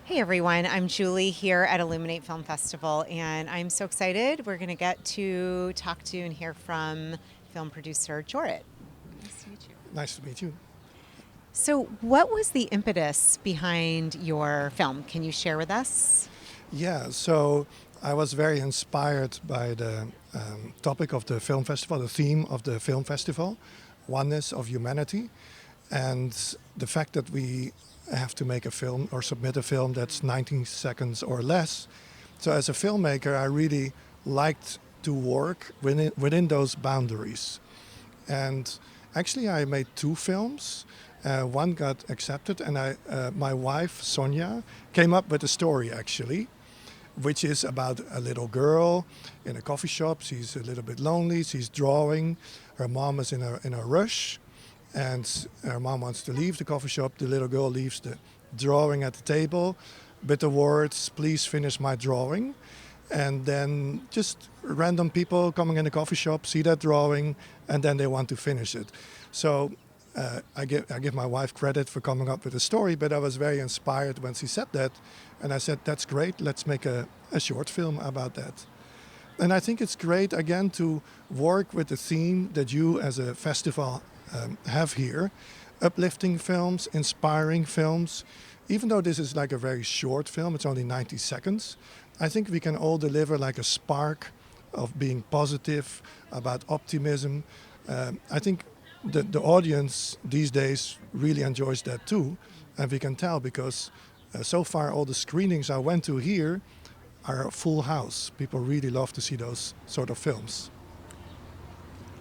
Hey everyone, I'm Julie here at Illuminate Film Festival, and I'm so excited. We're going to get to talk to and hear from film producer Jorrit. Nice to meet you. Nice to meet you. So, what was the impetus behind your film? Can you share with us? Yeah, so I was very inspired by the topic of the film festival, the theme of the film festival, Oneness of Humanity, and the fact that we have to make a film or submit a film that's 19 seconds or less. So, as a filmmaker, I really liked to work within those boundaries. And actually, I made two films. One got accepted, and my wife Sonia came up with a story actually, which is about a little girl in a coffee shop. She's a little bit lonely. She's drawing. Her mom is in a rush, and her mom wants to leave the coffee shop. The little girl leaves the drawing at the table with the words, "Please finish my drawing." And then just random people coming in the coffee shop see that drawing, and then they want to finish it. So I give my wife credit for coming up with a story, but I was very inspired when she said that, and I said, "That's great. Let's make a short film about that." And I think it's great again to work with the theme that you as a festival have here, uplifting films, inspiring films. Even though this is like a very short film, it's only 90 seconds, I think we can all deliver like a spark of being positive, about optimism. I think the audience these days really enjoys that too, and we can tell because so far all the screenings I went to here are a full house. People really love to see those sort of films.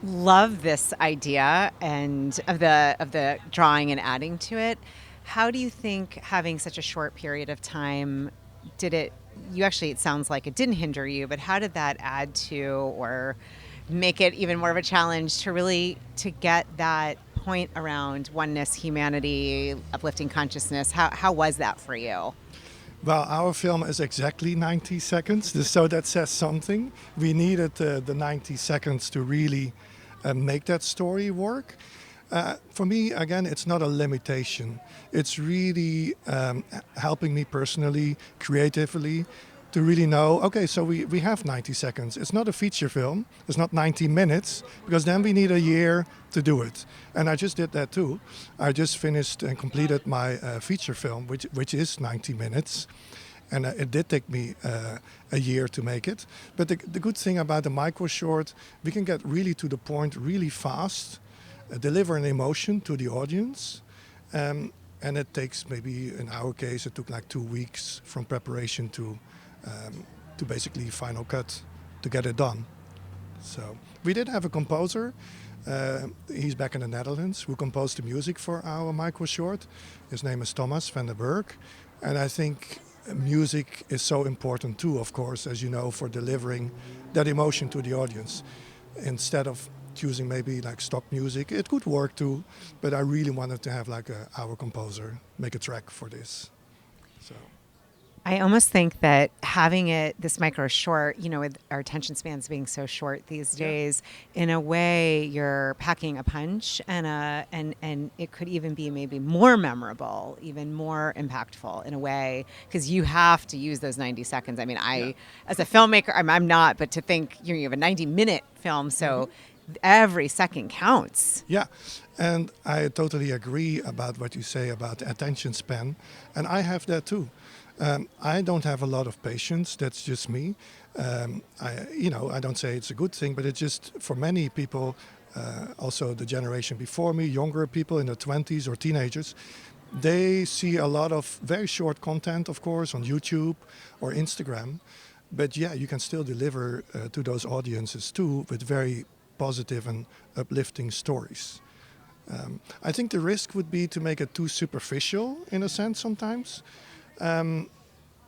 Love this idea and of the drawing and adding to it. How do you think having such a short period of time did it? You actually, it sounds like it didn't hinder you, but how did that add to or make it even more of a challenge to really to get that point around oneness, humanity, uplifting consciousness? How was that for you? Well, our film is exactly 90 seconds, so that says something. We needed the 90 seconds to really make that story work. For me, again, it's not a limitation. It's really helping me personally, creatively, to really know, okay, so we have 90 seconds. It's not a feature film. It's not 90 minutes, because then we need a year to do it. And I just did that too. I just finished and completed my feature film, which is 90 minutes. And it did take me a year to make it. But the good thing about the micro short, we can get really to the point really fast, deliver an emotion to the audience. And it takes maybe, in our case, it took like 2 weeks from preparation to basically final cut to get it done. So we did have a composer. He's back in the Netherlands, who composed the music for our micro short. His name is Thomas van der Burg. And I think music is so important too, of course, as you know, for delivering that emotion to the audience. Instead of choosing maybe like stock music, it could work too, but I really wanted to have like our composer make a track for this. So. I almost think that having it this micro short, with our attention spans being so short these days, in a way you're packing a punch, and it could even be maybe more memorable, even more impactful in a way, because you have to use those 90 seconds. I mean, as a filmmaker, I'm not, but to think you have a 90-minute film, so every second counts. Yeah, and I totally agree about what you say about the attention span, and I have that too. I don't have a lot of patience. That's just me. I don't say it's a good thing, but it's just for many people, also the generation before me, younger people in their 20s or teenagers, they see a lot of very short content, of course, on YouTube or Instagram. But yeah, you can still deliver to those audiences too with very positive and uplifting stories. I think the risk would be to make it too superficial in a sense sometimes.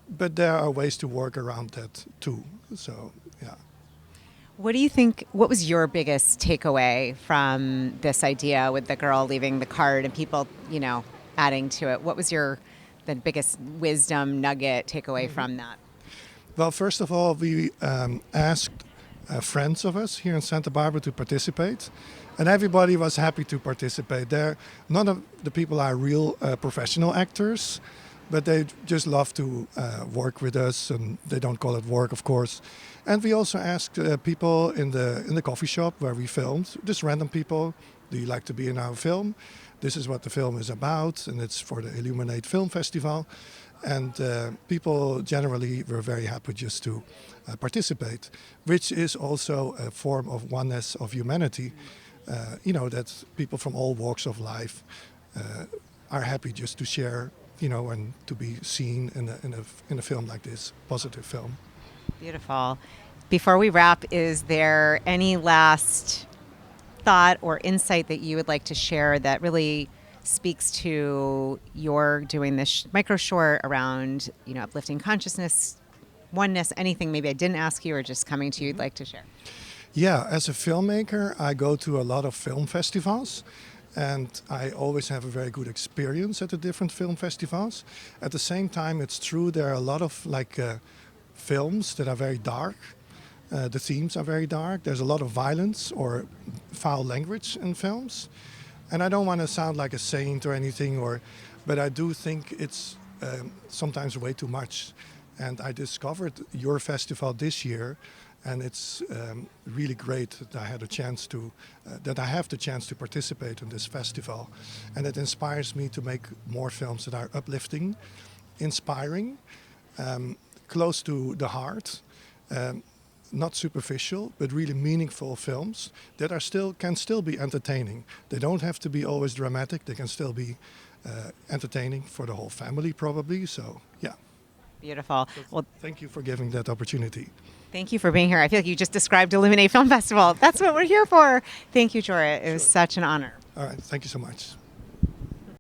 But there are ways to work around that too. So, yeah. What do you think? What was your biggest takeaway from this idea with the girl leaving the card and people, adding to it? What was the biggest wisdom nugget takeaway from that? Well, first of all, we asked friends of us here in Santa Barbara to participate, and everybody was happy to participate. None of the people are real professional actors, but they just love to work with us, and they don't call it work, of course. And we also asked people in the coffee shop where we filmed, just random people, do you like to be in our film? This is what the film is about, and it's for the ILLUMINATE Film Festival. And people generally were very happy just to participate, which is also a form of oneness of humanity. That people from all walks of life are happy just to share, and to be seen in a film like this, positive film. Beautiful. Before we wrap, is there any last thought or insight that you would like to share that really speaks to your doing this micro short around, uplifting consciousness, oneness, anything maybe I didn't ask you or just coming to you you'd like to share? Yeah, as a filmmaker, I go to a lot of film festivals, and I always have a very good experience at the different film festivals. At the same time, it's true there are a lot of films that are very dark. The themes are very dark. There's a lot of violence or foul language in films. And I don't want to sound like a saint or anything, but I do think it's sometimes way too much. And I discovered your festival this year, and it's really great that I have the chance to participate in this festival. And it inspires me to make more films that are uplifting, inspiring, close to the heart. Not superficial, but really meaningful films that can still be entertaining. They don't have to be always dramatic. They can still be entertaining for the whole family, probably. So, yeah. Beautiful. Well, thank you for giving that opportunity. Thank you for being here. I feel like you just described ILLUMINATE Film Festival. That's what we're here for. Thank you, Jorrit. It was such an honor. All right. Thank you so much.